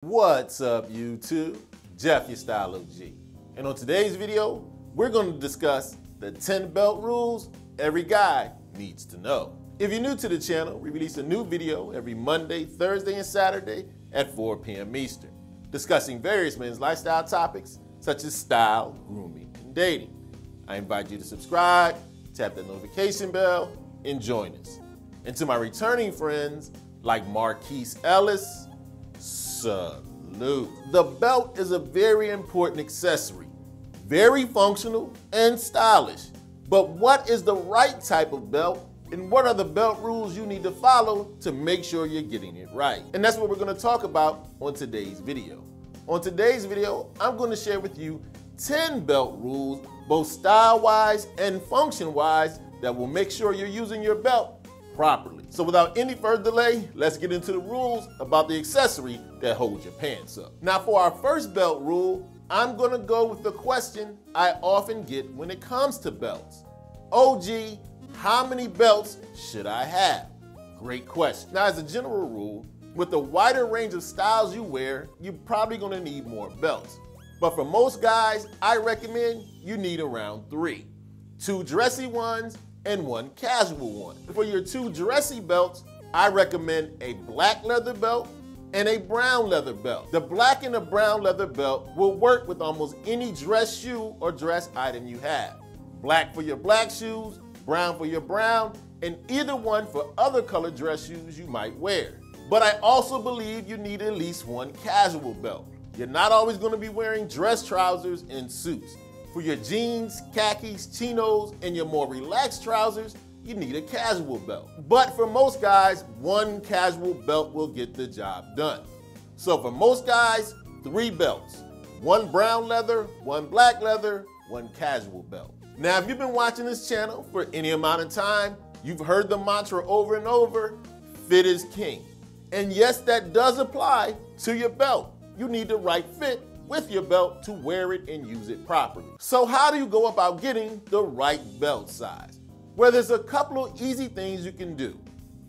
What's up, YouTube? Jeff, your Style O.G. And on today's video, we're going to discuss the 10 belt rules every guy needs to know. If you're new to the channel, we release a new video every Monday, Thursday, and Saturday at 4 p.m. Eastern, discussing various men's lifestyle topics such as style, grooming, and dating. I invite you to subscribe, tap the notification bell, and join us. And to my returning friends like Marquise Ellis, salute. The belt is a very important accessory, very functional and stylish. But what is the right type of belt, and what are the belt rules you need to follow to make sure you're getting it right? And that's what we're going to talk about on today's video. On today's video, I'm going to share with you 10 belt rules, both style-wise and function-wise, that will make sure you're using your belt properly. So without any further delay, let's get into the rules about the accessory that holds your pants up. Now for our first belt rule, I'm gonna go with the question I often get when it comes to belts. OG, how many belts should I have? Great question. Now as a general rule, with the wider range of styles you wear, you're probably gonna need more belts. But for most guys, I recommend you need around 3. 2 dressy ones and 1 casual one. For your 2 dressy belts, I recommend a black leather belt and a brown leather belt. The black and the brown leather belt will work with almost any dress shoe or dress item you have. Black for your black shoes, brown for your brown, and either one for other colored dress shoes you might wear. But I also believe you need at least 1 casual belt. You're not always going to be wearing dress trousers and suits. For your jeans, khakis, chinos, and your more relaxed trousers, you need a casual belt. But for most guys, 1 casual belt will get the job done. So for most guys, 3 belts. 1 brown leather, 1 black leather, 1 casual belt. Now, if you've been watching this channel for any amount of time, you've heard the mantra over and over, fit is king. And yes, that does apply to your belt. You need the right fit with your belt to wear it and use it properly. So how do you go about getting the right belt size? Well, there's a couple of easy things you can do.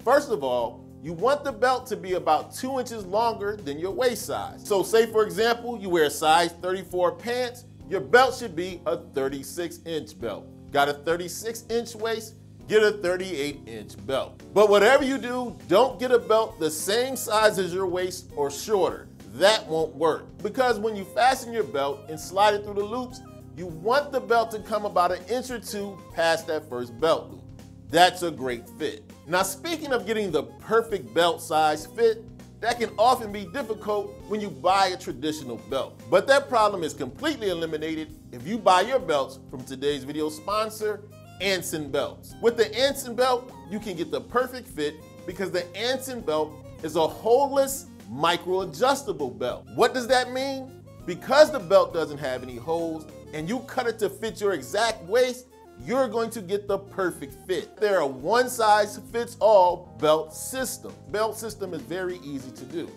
First of all, you want the belt to be about 2 inches longer than your waist size. So say for example, you wear size 34 pants, your belt should be a 36-inch belt. Got a 36-inch waist? Get a 38-inch belt. But whatever you do, don't get a belt the same size as your waist or shorter. That won't work, because when you fasten your belt and slide it through the loops, you want the belt to come about 1 inch or 2 past that first belt loop. That's a great fit. Now speaking of getting the perfect belt size fit, that can often be difficult when you buy a traditional belt. But that problem is completely eliminated if you buy your belts from today's video sponsor, Anson Belts. With the Anson belt, you can get the perfect fit because the Anson belt is a holeless micro-adjustable belt. What does that mean? Because the belt doesn't have any holes and you cut it to fit your exact waist, you're going to get the perfect fit. They're a one-size-fits-all belt system. Belt system is very easy to do.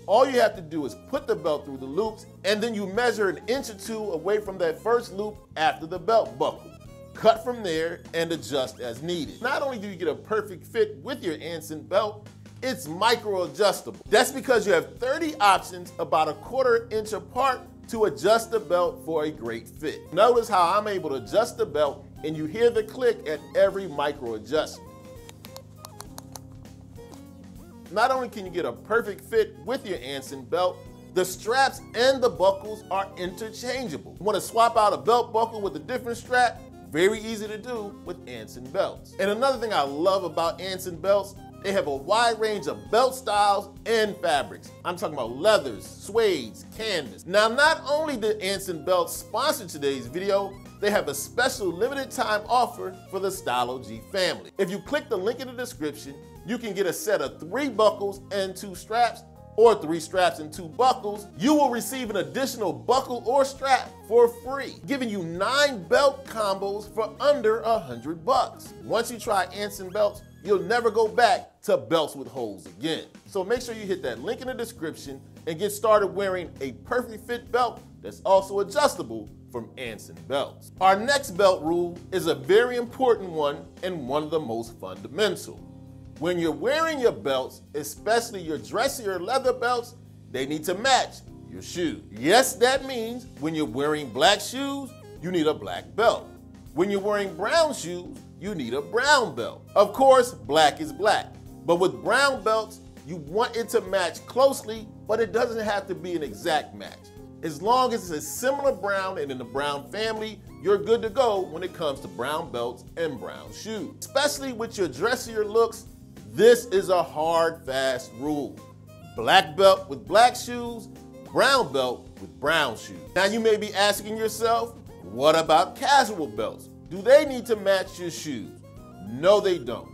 All you have to do is put the belt through the loops and then you measure 1 inch or 2 away from that first loop after the belt buckle. Cut from there and adjust as needed. Not only do you get a perfect fit with your Anson belt, it's micro-adjustable. That's because you have 30 options about 1/4 inch apart to adjust the belt for a great fit. Notice how I'm able to adjust the belt and you hear the click at every micro-adjustment. Not only can you get a perfect fit with your Anson belt, the straps and the buckles are interchangeable. You want to swap out a belt buckle with a different strap? Very easy to do with Anson belts. And another thing I love about Anson belts, they have a wide range of belt styles and fabrics. I'm talking about leathers, suedes, canvas. Now, not only did Anson belts sponsor today's video, they have a special limited time offer for the Style O.G family. If you click the link in the description, you can get a set of 3 buckles and 2 straps, or 3 straps and 2 buckles. You will receive an additional buckle or strap for free, giving you 9 belt combos for under $100. Once you try Anson belts, you'll never go back to belts with holes again. So make sure you hit that link in the description and get started wearing a perfect fit belt that's also adjustable from Anson Belts. Our next belt rule is a very important one and one of the most fundamental. When you're wearing your belts, especially your dressier leather belts, they need to match your shoes. Yes, that means when you're wearing black shoes, you need a black belt. When you're wearing brown shoes, you need a brown belt. Of course, black is black, but with brown belts, you want it to match closely, but it doesn't have to be an exact match. As long as it's a similar brown and in the brown family, you're good to go when it comes to brown belts and brown shoes. Especially with your dressier looks, this is a hard, fast rule. Black belt with black shoes, brown belt with brown shoes. Now you may be asking yourself, what about casual belts? Do they need to match your shoes? No, they don't.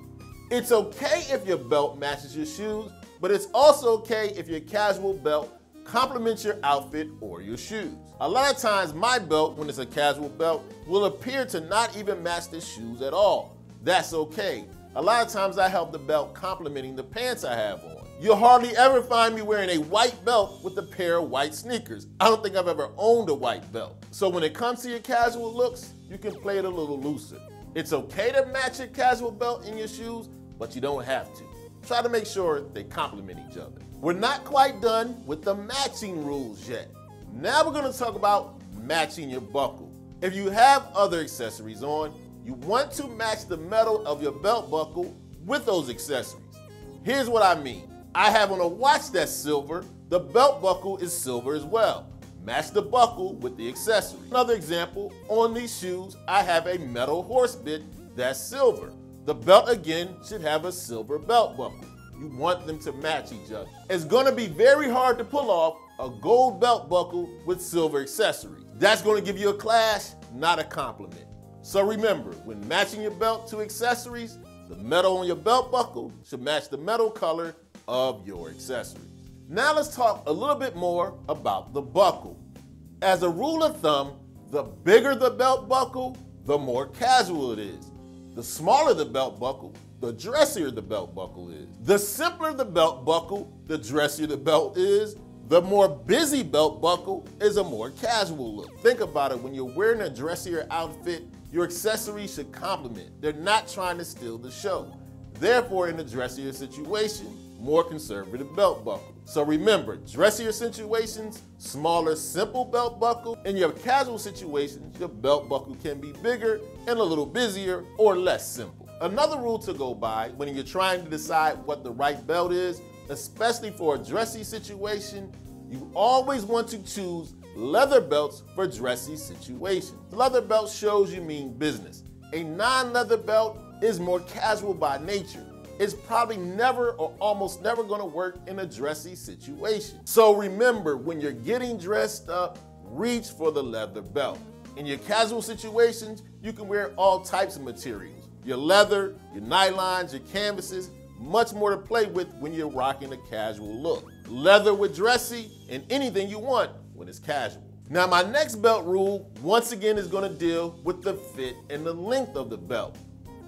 It's okay if your belt matches your shoes, but it's also okay if your casual belt complements your outfit or your shoes. A lot of times my belt, when it's a casual belt, will appear to not even match the shoes at all. That's okay. A lot of times I help the belt complementing the pants I have on. You'll hardly ever find me wearing a white belt with a pair of white sneakers. I don't think I've ever owned a white belt. So when it comes to your casual looks, you can play it a little looser. It's okay to match your casual belt in your shoes, but you don't have to. Try to make sure they complement each other. We're not quite done with the matching rules yet. Now we're gonna talk about matching your buckle. If you have other accessories on, you want to match the metal of your belt buckle with those accessories. Here's what I mean. I have on a watch that's silver, the belt buckle is silver as well. Match the buckle with the accessory. Another example, on these shoes, I have a metal horse bit that's silver. The belt again should have a silver belt buckle. You want them to match each other. It's gonna be very hard to pull off a gold belt buckle with silver accessories. That's gonna give you a clash, not a compliment. So remember, when matching your belt to accessories, the metal on your belt buckle should match the metal color of your accessories. Now let's talk a little bit more about the buckle. As a rule of thumb, the bigger the belt buckle, the more casual it is. The smaller the belt buckle, the dressier the belt buckle is. The simpler the belt buckle, the dressier the belt is. The more busy belt buckle is a more casual look. Think about it, when you're wearing a dressier outfit, your accessories should complement. They're not trying to steal the show. Therefore, in a dressier situation, more conservative belt buckle. So remember, dressier situations, smaller, simple belt buckle. In your casual situations, your belt buckle can be bigger and a little busier or less simple. Another rule to go by when you're trying to decide what the right belt is, especially for a dressy situation, you always want to choose leather belts for dressy situations. Leather belt shows you mean business. A non-leather belt is more casual by nature. It's probably never or almost never gonna work in a dressy situation. So remember, when you're getting dressed up, reach for the leather belt. In your casual situations, you can wear all types of materials. Your leather, your nylons, your canvases, much more to play with when you're rocking a casual look. Leather with dressy and anything you want when it's casual. Now my next belt rule, once again, is gonna deal with the fit and the length of the belt.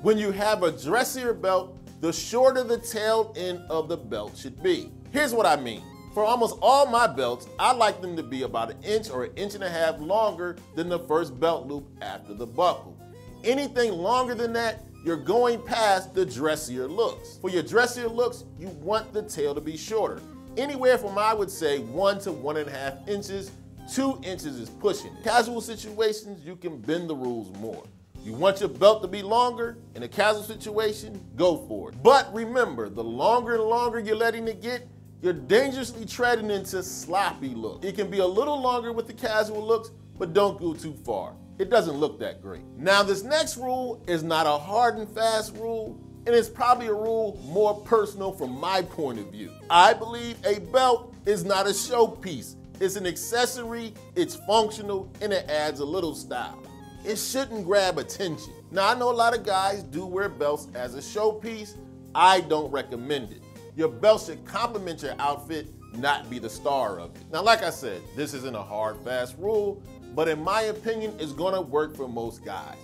When you have a dressier belt, the shorter the tail end of the belt should be. Here's what I mean. For almost all my belts, I like them to be about 1 inch or 1.5 inches longer than the first belt loop after the buckle. Anything longer than that, you're going past the dressier looks. For your dressier looks, you want the tail to be shorter. Anywhere from, I would say, 1 to 1.5 inches, 2 inches is pushing it. Casual situations, you can bend the rules more. You want your belt to be longer, in a casual situation, go for it. But remember, the longer you're letting it get, you're dangerously treading into sloppy look. It can be a little longer with the casual looks, but don't go too far. It doesn't look that great. Now this next rule is not a hard and fast rule, and it's probably a rule more personal from my point of view. I believe a belt is not a showpiece. It's an accessory, it's functional, and it adds a little style. It shouldn't grab attention. Now I know a lot of guys do wear belts as a showpiece. I don't recommend it. Your belt should complement your outfit, not be the star of it. Now like I said, this isn't a hard, fast rule, but in my opinion, it's gonna work for most guys.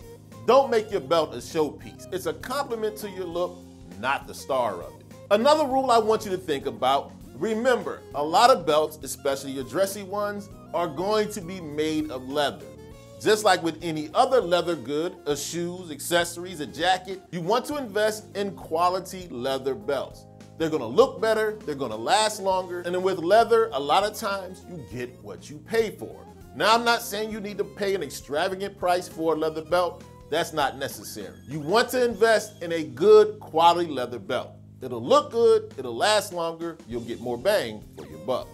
Don't make your belt a showpiece. It's a complement to your look, not the star of it. Another rule I want you to think about, remember, a lot of belts, especially your dressy ones, are going to be made of leather. Just like with any other leather good, a shoes, accessories, a jacket, you want to invest in quality leather belts. They're gonna look better, they're gonna last longer, and then with leather, a lot of times you get what you pay for. Now, I'm not saying you need to pay an extravagant price for a leather belt. That's not necessary. You want to invest in a good quality leather belt. It'll look good, it'll last longer, you'll get more bang for your buck.